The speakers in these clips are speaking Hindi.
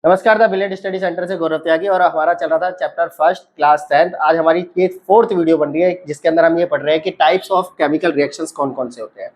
नमस्कार, द ब्रिलियंट स्टडी सेंटर से गौरव त्यागी और हमारा चल रहा था चैप्टर फर्स्ट क्लास 10th। आज हमारी ये फोर्थ वीडियो बन रही है जिसके अंदर हम ये पढ़ रहे हैं कि टाइप्स ऑफ केमिकल रिएक्शंस कौन कौन से होते हैं।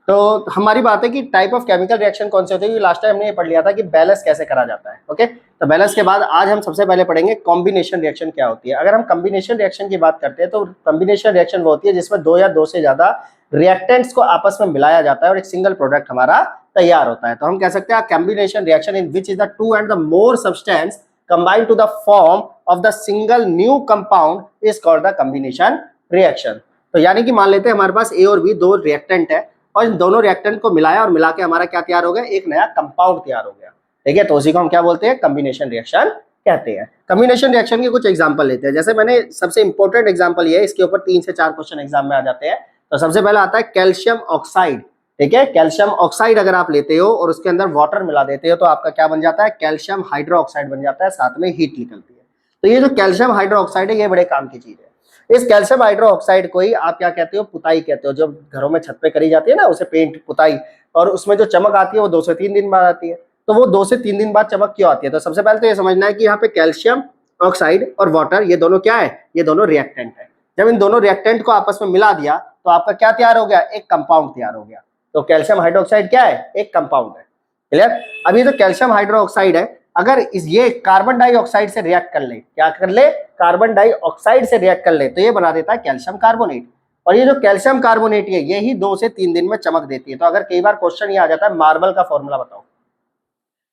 तो हमारी बात है कि टाइप ऑफ केमिकल रिएक्शन कौन से होते हैं। लास्ट टाइम हमने ये पढ़ लिया था कि बैलेंस कैसे करा जाता है। ओके, तो बैलेंस के बाद आज हम सबसे पहले पढ़ेंगे कॉम्बिनेशन रिएक्शन क्या होती है। अगर हम कॉम्बिनेशन रिएक्शन की बात करते हैं तो कॉम्बिनेशन रिएक्शन वो होती है जिसमें दो या दो से ज्यादा रिएक्टेंट्स को आपस में मिलाया जाता है और एक सिंगल प्रोडक्ट हमारा तैयार होता है। तो हम कह सकते हैं combination reaction in which is the two and the more substance combined to the form of the single new compound is called the combination reaction। तो यानी कि मान लेते हैं हमारे पास ए और बी दो रिएक्टेंट है और इन दोनों रिएक्टेंट को मिलाया और मिला के हमारा क्या तैयार हो गया, एक नया कंपाउंड तैयार हो गया। ठीक है, तो उसी को हम क्या बोलते हैं, कॉम्बिनेशन रिएक्शन कहते हैं। कॉम्बिनेशन रिएक्शन के कुछ एग्जांपल लेते हैं। जैसे मैंने सबसे इंपॉर्टेंट एग्जांपल ये है, इसके ऊपर 3 से 4 क्वेश्चन एग्जाम में आ जाते हैं। तो सबसे पहला आता है कैल्शियम ऑक्साइड। ठीक है, कैल्शियम ऑक्साइड अगर आप लेते हो और उसके अंदर वाटर मिला देते हो तो आपका क्या बन जाता है, कैल्शियम हाइड्रोक्साइड बन जाता है, साथ में हीट निकलती है। तो ये जो कैल्शियम हाइड्रोक्साइड है ये बड़े काम की चीज है। इस कैल्शियम हाइड्रोक्साइड को ही आप क्या कहते हो, पुताई कहते हो। जो घरों में छत पे करी जाती है ना उसे पेंट पुताई, और उसमें जो चमक आती है वो 2 से 3 दिन बाद आती है। तो वो 2 से 3 दिन बाद चमक क्यों आती है, तो सबसे पहले तो ये समझना है कि यहाँ पे कैल्शियम ऑक्साइड और वाटर ये दोनों क्या है, ये दोनों रिएक्टेंट है। जब इन दोनों रिएक्टेंट को आपस में मिला दिया तो आपका क्या तैयार हो गया, एक कंपाउंड तैयार हो गया। तो कैल्शियम हाइड्रोक्साइड क्या है, एक कंपाउंड है। क्लियर। अब ये जो कैल्शियम हाइड्रोक्साइड है अगर ये कार्बन डाइऑक्साइड से रिएक्ट कर ले, क्या कर ले, कार्बन डाइऑक्साइड से रिएक्ट कर ले तो ये बना देता है कैल्शियम कार्बोनेट। और ये जो कैल्शियम कार्बोनेट है यही 2 से 3 दिन में चमक देती है। तो अगर कई बार क्वेश्चन ये आ जाता है मार्बल का फॉर्मूला बताओ,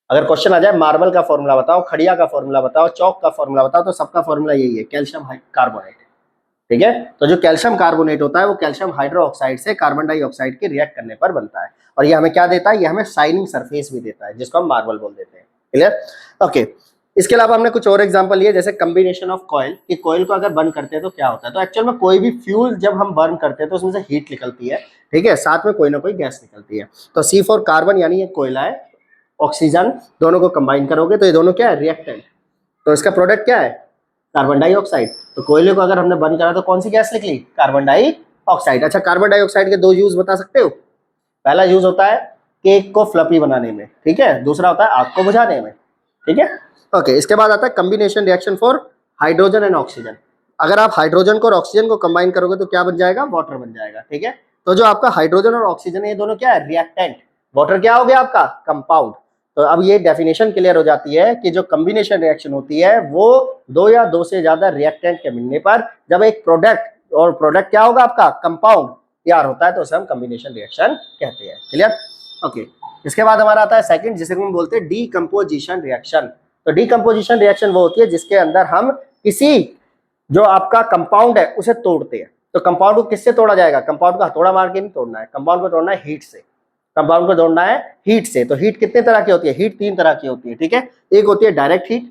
अगर क्वेश्चन आ जाए मार्बल का फॉर्मूला बताओ, खड़िया का फॉर्मूला बताओ, चौक का फॉर्मूला बताओ, तो सबका फॉर्मूला यही है, कैल्शियम कार्बोनेट। ठीक है, तो जो कैल्शियम कार्बोनेट होता है वो कैल्शियम हाइड्रोक्साइड से कार्बन डाइऑक्साइड के रिएक्ट करने पर बनता है। और ये हमें क्या देता है, ये हमें शाइनिंग सरफेस भी देता है जिसको हम मार्बल बोल देते हैं। क्लियर। ओके, इसके अलावा हमने कुछ और एग्जांपल लिए, जैसे कॉम्बिनेशन ऑफ कॉइल, कि कॉइल को अगर बर्न करते हैं तो क्या होता है। तो एक्चुअल में कोई भी फ्यूल जब हम बर्न करते हैं तो उसमें से हीट निकलती है। ठीक है, साथ में कोई ना कोई गैस निकलती है। तो C4 कार्बन यानी ये कोयला है, ऑक्सीजन, दोनों को कंबाइन करोगे तो ये दोनों क्या है, रिएक्टेंट। तो इसका प्रोडक्ट क्या है, कार्बन डाइऑक्साइड। तो कोयले को अगर हमने बर्न करा तो कौन सी गैस निकली, कार्बन डाइऑक्साइड। अच्छा, कार्बन डाइऑक्साइड के 2 यूज बता सकते हो। पहला यूज होता है केक को फ्लफी बनाने में, ठीक है, दूसरा होता है आग को बुझाने में। ठीक है, ओके। इसके बाद आता है combination reaction for hydrogen and oxygen. अगर आप हाइड्रोजन को और ऑक्सीजन को कंबाइन करोगे तो क्या बन जाएगा, वाटर बन जाएगा। ठीक है, तो जो आपका हाइड्रोजन और ऑक्सीजन है ये दोनों क्या है, रिएक्टेंट। वाटर क्या हो गया आपका, कंपाउंड। तो अब ये डेफिनेशन क्लियर हो जाती है कि जो कॉम्बिनेशन रिएक्शन होती है वो 2 या 2 से ज्यादा रिएक्टेंट के मिलने पर जब एक प्रोडक्ट, और प्रोडक्ट क्या होगा आपका, कंपाउंड तैयार होता है, तो उसे हम कॉम्बिनेशन रिएक्शन कहते हैं। क्लियर। ओके, इसके बाद हमारा आता है सेकंड, जिसे हम बोलते हैं डीकंपोजिशन रिएक्शन। तो डीकंपोजिशन रिएक्शन वो होती है जिसके अंदर हम किसी जो आपका कंपाउंड है उसे तोड़ते हैं। तो कंपाउंड को किससे तोड़ा जाएगा, कंपाउंड को हथौड़ा मार के नहीं तोड़ना है, कंपाउंड को तोड़ना है हीट से। कंपाउंड को तोड़ना है हीट से। तो हीट कितने तरह की होती है, हीट 3 तरह की होती है। ठीक है, एक होती है डायरेक्ट हीट,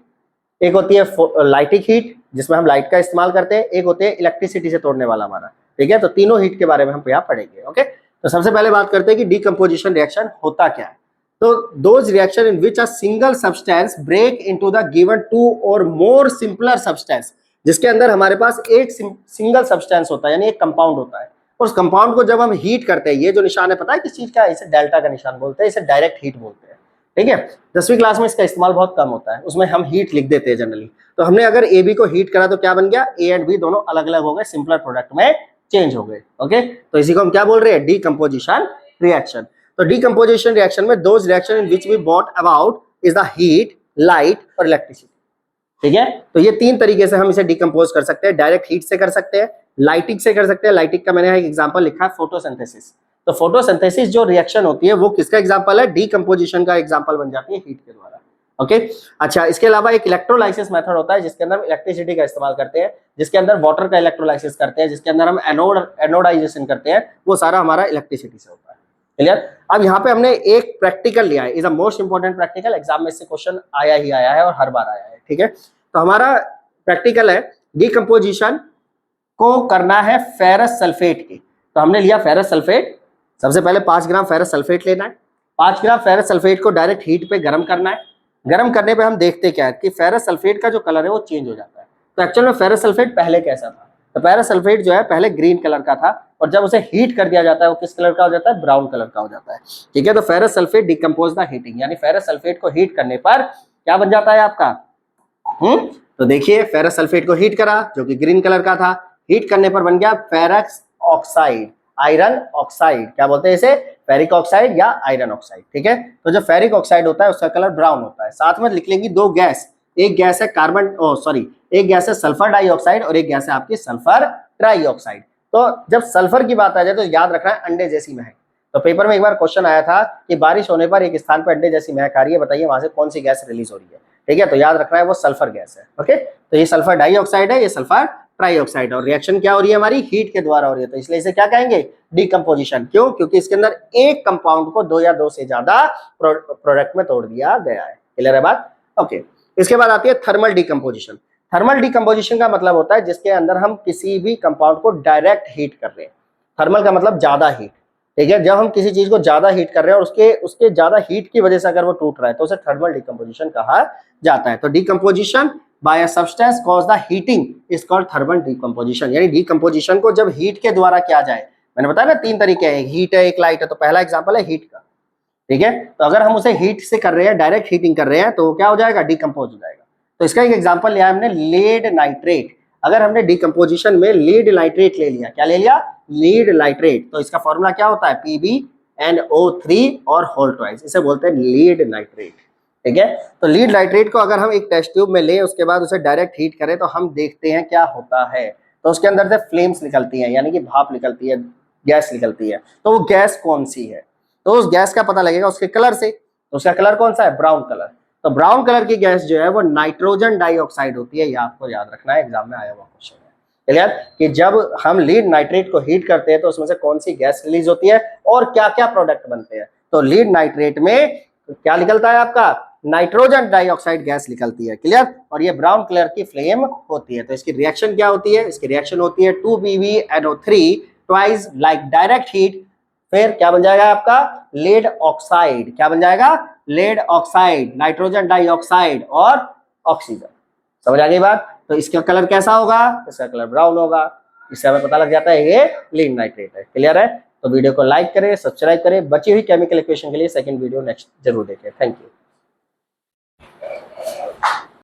एक होती है लाइटिक हीट जिसमें हम लाइट का इस्तेमाल करते हैं, एक होती है इलेक्ट्रिसिटी से तोड़ने वाला हमारा। ठीक है, तो तीनों हीट के बारे में हम यहाँ पढ़ेंगे। ओके, तो सबसे पहले बात करते हैं कि डीकंपोजिशन रिएक्शन होता क्या है। तो those reaction in which a single substance break into the given 2 और मोर सिंपलर सब्सटेंस, जिसके अंदर हमारे पास एक सिंगल सब्सटेंस होता है यानी एक कंपाउंड होता है। उस कंपाउंड को जब हम हीट करते हैं, ये जो निशान है पता है किस चीज का है, इसे डेल्टा का निशान बोलते हैं, इसे डायरेक्ट हीट बोलते हैं। ठीक है, 10वीं क्लास में इसका इस्तेमाल बहुत कम होता है, उसमें हम हीट लिख देते हैं जनरली। तो हमने अगर ए बी को हीट करा तो क्या बन गया, ए एंड बी दोनों अलग अलग हो गए, सिंपलर प्रोडक्ट में चेंज हो गए। ओके, तो इसी को हम क्या बोल रहे हैं, डीकंपोजिशन रिएक्शन। तो डीकंपोजिशन रिएक्शन में those reaction in which we brought about is the heat, light और इलेक्ट्रिसिटी। ठीक है, तो ये 3 तरीके से हम इसे डिकम्पोज कर सकते हैं। डायरेक्ट हीट से कर सकते हैं, लाइटिक से कर सकते हैं। लाइटिक का मैंने एक एग्जांपल लिखा है, फोटोसिंथेसिस। तो फोटोसिंथेसिस जो रिएक्शन होती है वो किसका एग्जांपल है, डीकंपोजिशन का एग्जांपल बन जाती है हीट के द्वारा। ओके, अच्छा, इसके अलावा एक इलेक्ट्रोलाइसिस मेथड होता है जिसके अंदर हम इलेक्ट्रिसिटी का इस्तेमाल करते हैं, जिसके अंदर वाटर का इलेक्ट्रोलाइसिस करते हैं, जिसके अंदर हम एनोडाइजेशन करते हैं, वो सारा हमारा इलेक्ट्रिसिटी से होता है। क्लियर। अब यहाँ पे हमने एक प्रैक्टिकल लिया है, is a most important practical, exam में से क्वेश्चन आया ही आया है और हर बार आया है। ठीक है, तो हमारा प्रैक्टिकल है डीकंपोजिशन को करना है फेरस सल्फेट की। तो हमने लिया फेरस सल्फेट, सबसे पहले 5 ग्राम फेरस सल्फेट लेना है। 5 ग्राम फेरस सल्फेट को डायरेक्ट हीट पे गर्म करना है। गर्म करने पे हम देखते क्या है कि फेरस सल्फेट का जो कलर है वो चेंज हो जाता है। तो एक्चुअल में फेरस सल्फेट पहले कैसा था, तो फेरस सल्फेट जो है पहले ग्रीन कलर का था और जब उसे हीट कर दिया जाता है वो किस कलर का हो जाता है, ब्राउन कलर का हो जाता है। ठीक है, तो ferrous sulphate decompose the heating, यानी फेरस सल्फेट को हीट करने पर क्या बन जाता है आपका? तो देखिए फेरस सल्फेट को हीट करा जो कि ग्रीन कलर का था, हीट करने पर बन गया फेरस ऑक्साइड, आयरन ऑक्साइड। क्या बोलते हैं इसे? फेरिक ऑक्साइड या आयरन ऑक्साइड। ठीक है, तो जो फेरिक ऑक्साइड होता है उसका कलर ब्राउन होता है। साथ में लिख लेंगे दो गैस, एक गैस है एक गैस है सल्फर डाइऑक्साइड और एक गैस है आपकी सल्फर ट्राइऑक्साइड। तो जब सल्फर की बात आ जाए तो याद रखना है अंडे जैसी महक। तो पेपर में एक बार क्वेश्चन आया था कि बारिश होने पर एक स्थान पर अंडे जैसी महक आ रही है, बताइए वहां से कौन सी गैस रिलीज हो रही है। ठीक है, तो याद रखना है वो सल्फर गैस है। ओके, तो ये सल्फर डाइऑक्साइड है, ये सल्फर ट्राइऑक्साइड, और रिएक्शन क्या हो रही है हमारी? हीट के द्वारा हो रही है, तो इसलिए इसे क्या कहेंगे? डिकम्पोजिशन। क्यों? क्योंकि इसके अंदर एक कंपाउंड को दो या दो से ज्यादा प्रोडक्ट में तोड़ दिया गया है। क्लियर है बात? ओके, इसके बाद आती है थर्मल डिकम्पोजिशन। थर्मल डिकम्पोजिशन का मतलब होता है जिसके अंदर हम किसी भी कंपाउंड को डायरेक्ट हीट कर रहे हैं। थर्मल का मतलब ज्यादा हीट। ठीक है, जब हम किसी चीज को ज्यादा हीट कर रहे हैं और उसके ज्यादा हीट की वजह से अगर वो टूट रहा है तो उसे थर्मल डिकम्पोजिशन कहा जाता है। तो decomposition by a substance cause the heating is called thermal decomposition. यानी डिकम्पोजिशन को जब हीट के द्वारा किया जाए, मैंने बताया ना तीन तरीके हैं, हीट है, एक लाइट है। तो पहला एग्जांपल है हीट का। ठीक है, तो अगर हम उसे हीट से कर रहे हैं, डायरेक्ट हीटिंग कर रहे हैं, तो क्या हो जाएगा? डिकम्पोज हो जाएगा। तो इसका एक एग्जांपल लिया हमने लीड नाइट्रेट। अगर हमने डिकम्पोजिशन में लीड नाइट्रेट ले लिया, क्या ले लिया? लीड नाइट्रेट, तो इसका फॉर्मूला क्या होता है? PbNO3 और होल ट्वाइस, इसे बोलते हैं लीड नाइट्रेट। ठीक है, तो लीड नाइट्रेट को अगर हम एक टेस्ट ट्यूब में ले, उसके बाद उसे डायरेक्ट हीट करें तो हम देखते हैं क्या होता है। तो उसके अंदर से फ्लेम्स निकलती हैं, यानी कि भाप निकलती है, गैस निकलती है। तो वो गैस कौन सी है? तो उस गैस का पता लगेगा उसके कलर से। तो उसका कलर कौन सा है? Brown colour. तो ब्राउन कलर की गैस जो है वो नाइट्रोजन डाइऑक्साइड होती है। ये आपको याद रखना है, एग्जाम में आया हुआ क्वेश्चन है। क्लियर? कि जब हम लीड नाइट्रेट को हीट करते हैं तो उसमें से कौन सी गैस रिलीज होती है और क्या क्या प्रोडक्ट बनते हैं। तो लीड नाइट्रेट में क्या निकलता है आपका? नाइट्रोजन डाइऑक्साइड गैस निकलती है। क्लियर? और ये ब्राउन कलर की फ्लेम होती है। तो इसकी रिएक्शन क्या होती है? इसकी रिएक्शन होती है 2PbNO3 twice like direct heat, फिर क्या बन जाएगा आपका? Lead oxide. क्या बन जाएगा? लेड ऑक्साइड, नाइट्रोजन डाइऑक्साइड और ऑक्सीजन। समझ आ गई बात? तो इसका कलर कैसा होगा? इसका कलर ब्राउन होगा। इससे हमें पता लग जाता है ये लीड नाइट्रेट है। क्लियर है? तो वीडियो को लाइक करें, सब्सक्राइब करें। बची हुई केमिकल इक्वेशन के लिए सेकंड वीडियो नेक्स्ट जरूर देखें। Thank you.